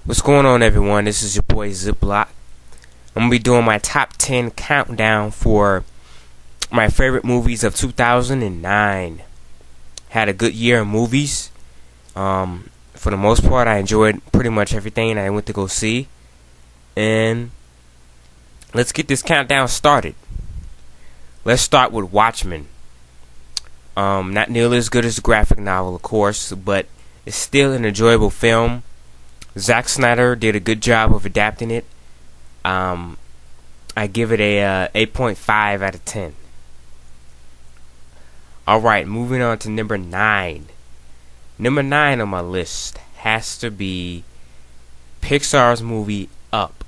What's going on, everyone? This is your boy Ziploc. I'm going to be doing my top 10 countdown for my favorite movies of 2009. Had a good year in movies. For the most part, I enjoyed pretty much everything I went to go see. And let's get this countdown started. Let's start with Watchmen. Not nearly as good as the graphic novel, of course, but it's still an enjoyable film. Zack Snyder did a good job of adapting it. I give it a 8.5 out of 10. Alright, moving on to number 9. Number 9 on my list has to be Pixar's movie Up.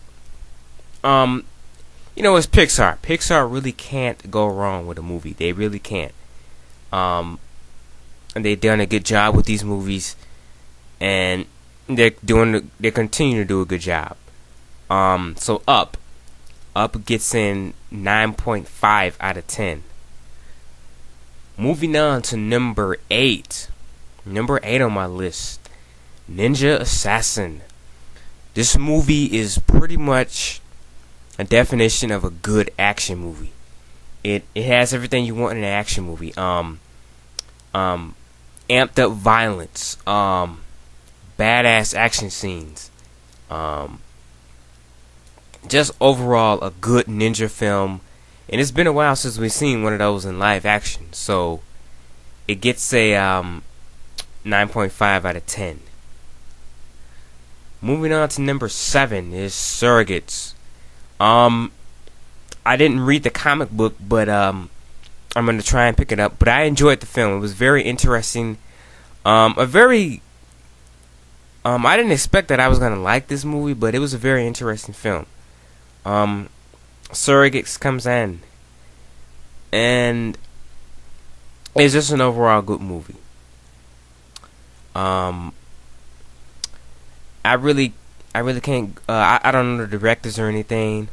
It's Pixar. Pixar really can't go wrong with a movie. They really can't. And they've done a good job with these movies, and they continue to do a good job. So Up gets in 9.5 out of 10. Moving on to number 8. Number 8 on my list, Ninja Assassin. This movie is pretty much a definition of a good action movie. It has everything you want in an action movie. Amped up violence. Badass action scenes. Just overall a good ninja film. And it's been a while since we've seen one of those in live action. So it gets a 9.5 out of 10. Moving on to number 7 is Surrogates. I didn't read the comic book, but I'm going to try and pick it up. But I enjoyed the film. It was very interesting. I didn't expect that I was going to like this movie, but it was a very interesting film. Surrogates comes in, and it's just an overall good movie. I really can't. I don't know the directors or anything,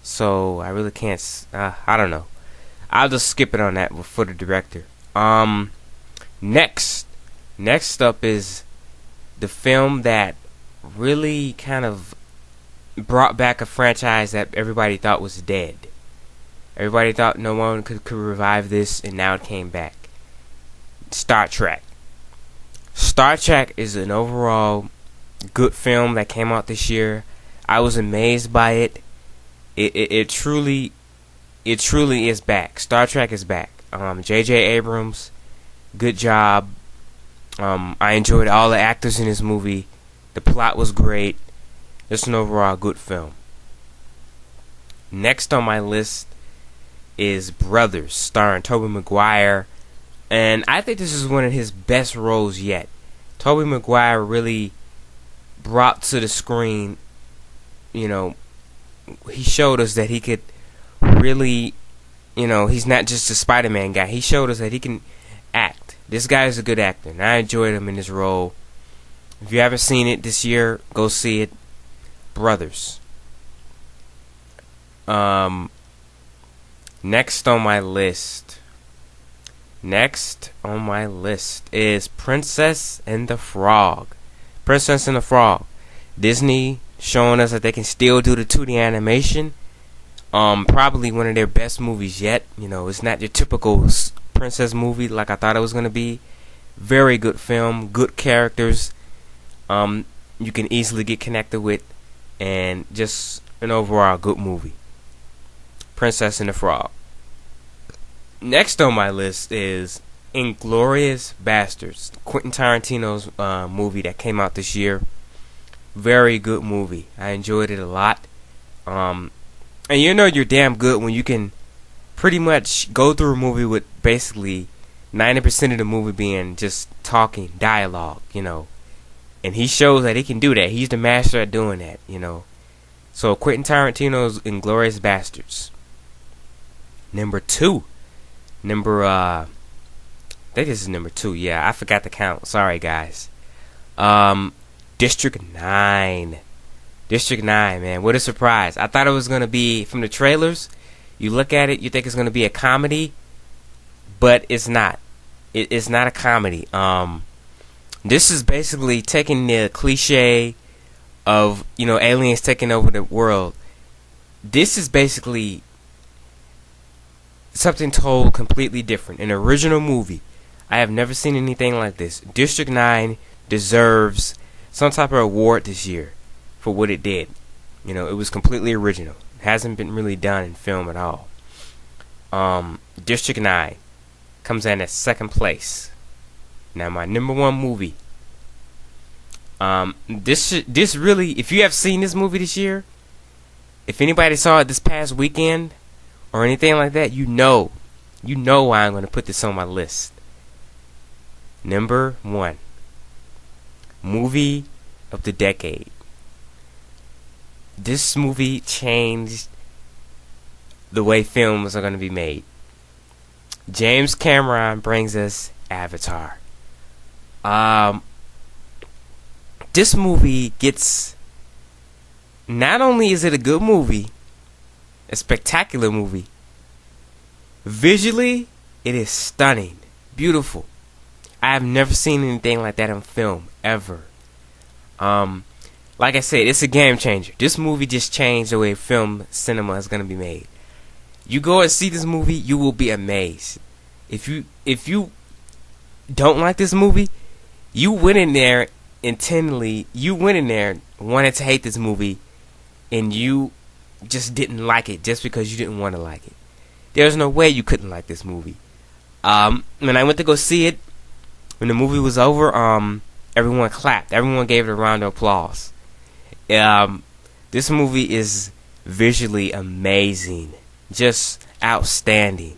so I really can't. I don't know. I'll just skip it on that for the director. Next up is the film that really kind of brought back a franchise that everybody thought was dead. Everybody thought no one could revive this, and now it came back. Star Trek. Star Trek is an overall good film that came out this year. I was amazed by it. It truly is back. Star Trek is back. J.J. Abrams, good job. I enjoyed all the actors in this movie. The plot was great. It's an overall good film. Next on my list is Brothers, starring Tobey Maguire. And I think this is one of his best roles yet. Tobey Maguire really brought to the screen, he showed us that he could really, he's not just a Spider-Man guy. He showed us that he can act. This guy is a good actor, and I enjoyed him in this role. If you haven't seen it this year, go see it. Brothers. Next on my list is Princess and the Frog. Princess and the Frog. Disney showing us that they can still do the 2D animation. Probably one of their best movies yet. It's not your typical princess movie like I thought it was going to be. Very good film, good characters. You can easily get connected with, and just an overall good movie. Princess and the Frog. Next on my list is Inglourious Basterds, Quentin Tarantino's movie that came out this year. Very good movie. I enjoyed it a lot. And you're damn good when you can pretty much go through a movie with basically 90% of the movie being just talking, dialogue, And he shows that he can do that. He's the master at doing that, So Quentin Tarantino's Inglourious Basterds. Number 2. I think this is number 2. Yeah, I forgot to count. Sorry, guys. District 9. District 9, man. What a surprise. I thought it was going to be, from the trailers, you look at it, you think it's going to be a comedy, but it's not. It's not a comedy. This is basically taking the cliche of, aliens taking over the world. This is basically something told completely different. An original movie. I have never seen anything like this. District 9 deserves some type of award this year for what it did. It was completely original. It hasn't been really done in film at all. District 9 comes in at second place. Now my number one movie. This really, if you have seen this movie this year, if anybody saw it this past weekend or anything like that, you know why I'm going to put this on my list. Number one, movie of the decade. This movie changed the way films are going to be made. James Cameron brings us Avatar. This movie gets, not only is it a good movie, a spectacular movie, visually it is stunning, beautiful. I have never seen anything like that in film ever. Like I said, it's a game changer. This movie just changed the way film cinema is gonna be made. You go and see this movie, you will be amazed. If you don't like this movie, you went in there intentionally. You went in there wanted to hate this movie, and you just didn't like it just because you didn't want to like it. There's no way you couldn't like this movie. When I went to go see it, when the movie was over, everyone clapped. Everyone gave it a round of applause. This movie is visually amazing, just outstanding.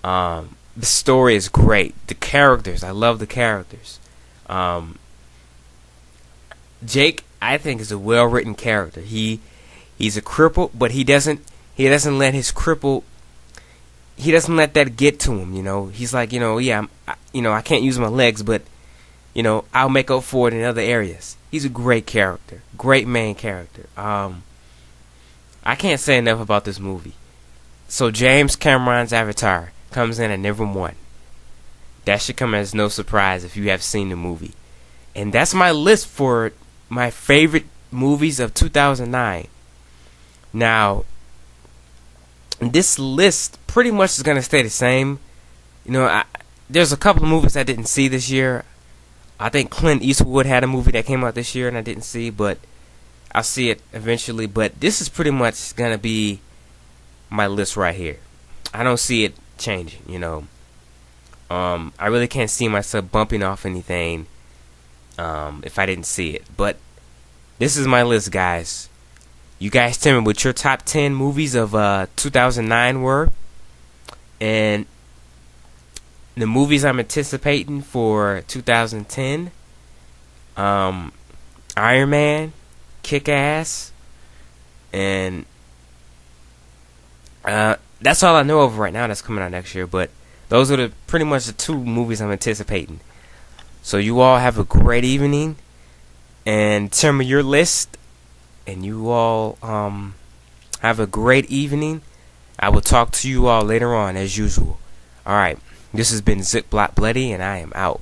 The story is great. The characters, I love the characters. Jake, I think, is a well-written character. He's a cripple, but he doesn't let his cripple. He doesn't let that get to him. He's like, I can't use my legs, but I'll make up for it in other areas. He's a great character, great main character. I can't say enough about this movie. So James Cameron's Avatar comes in at number one. That should come as no surprise if you have seen the movie. And that's my list for my favorite movies of 2009. Now, this list pretty much is going to stay the same. There's a couple of movies I didn't see this year. I think Clint Eastwood had a movie that came out this year and I didn't see, but I'll see it eventually. But this is pretty much going to be my list right here. I don't see it changing, I really can't see myself bumping off anything if I didn't see it. But this is my list, guys. You guys tell me what your top 10 movies of 2009 were. And the movies I'm anticipating for 2010. Iron Man, Kick-Ass, and that's all I know of right now that's coming out next year. But those are pretty much the two movies I'm anticipating. So you all have a great evening, and tell me your list, and you all have a great evening. I will talk to you all later on as usual. Alright, this has been Zip Block Bloody, and I am out.